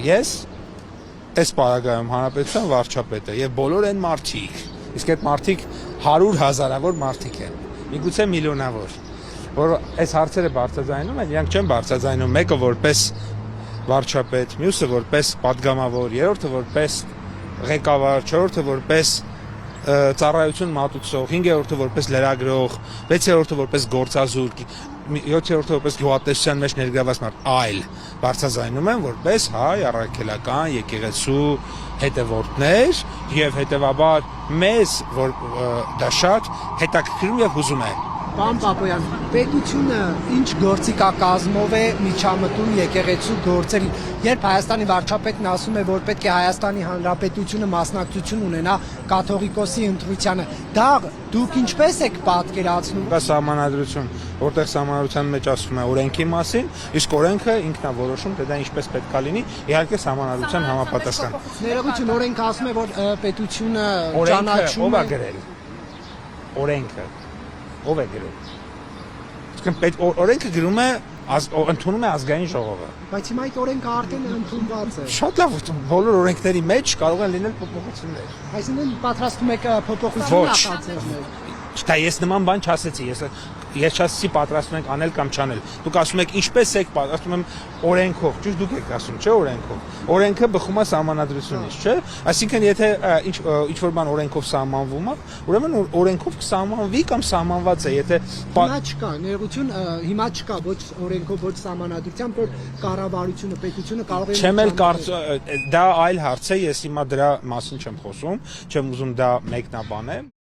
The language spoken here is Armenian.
ես այս պարագայում հանրապետության վարչապետը եւ բոլոր այն մարդիկ, իսկ այդ մարդիկ 100,000-ավոր մարդիկ են, միգուցե միլիոնավոր, որ այս հարցերը բարձրաձայնում են, իրանք չեն բարձրաձայնում մեկը որպես վարչապետ, մյուսը որպես падգամավոր, երրորդը որպես ղեկավար, չորրորդը որպես ծառայություն մատուցող, 5-րդը որպես լրագրող, 6-րդը որպես գործազուրկ, 7-րդը որպես գյուղատնտեսության մեջ ներգրաված մարդ, այլ բարձրաձայնում են որպես հայ առաքելական եկեղեցու հետևորդներ եւ հետեւաբար մեզ որ դա շատ հետաքրքրում եւ հուզում է։ Պարոն Պապոյան, պետությունը ինչ գործիքա կազմով է միջամտում եկեղեցու գործերին։ Երբ Հայաստանի վարչապետն ասում է, որ պետք է Հայաստանի Հանրապետությունը մասնակցություն ունենա կաթողիկոսի ընտրությանը, դա դուք ինչպես եք պատկերացնում։ Կա սահմանադրություն, որտեղ սահմանադրության մեջ ասվում է օրենքի մասին, իսկ օրենքը ինքն է որոշում, թե դա ինչպես պետք է լինի, իհարկե սահմանադրության համապատասխան։ Ներողություն, օրենքը ասում է, որ պետությունը ճանաչում ճանաչում է գրել։ Օրենքը ով է գրել։ Իսկ օրենքը գրում է ընդունում է ազգային ժողովը։ Բայց հիմա այդ օրենքը արդեն ընդունված է։ Շատ լավ, բոլոր օրենքների մեջ կարող են լինել փոփոխություններ։ Այսինքն պատրաստում եք փոփոխություն նախաձեռնել։ Դա ես նման բան չասեցի, ես չասեցի պատրաստում ենք անել կամ չանել։ Դուք ասում եք ինչպես եք պատրաստում եմ օրենքով, ճիշտ դուք եք ասում, չէ՞ օրենքով։ Օրենքը բխում է սահմանադրությունից, չէ՞։ Այսինքն եթե ինչ որ բան օրենքով սահմանվում է, ուրեմն օրենքով կսահմանվի կամ սահմանված է, եթե հիմա չկա, ներողություն, հիմա չկա ոչ օրենքով, ոչ սահմանադրությամբ, որ կառավարությունը, պետությունը կարող է Չեմ էլ կարծում, դա այլ հարց է, ես հիմա դրա մասին չեմ խոսում, չեմ ուզում դա մեկնաբանեմ։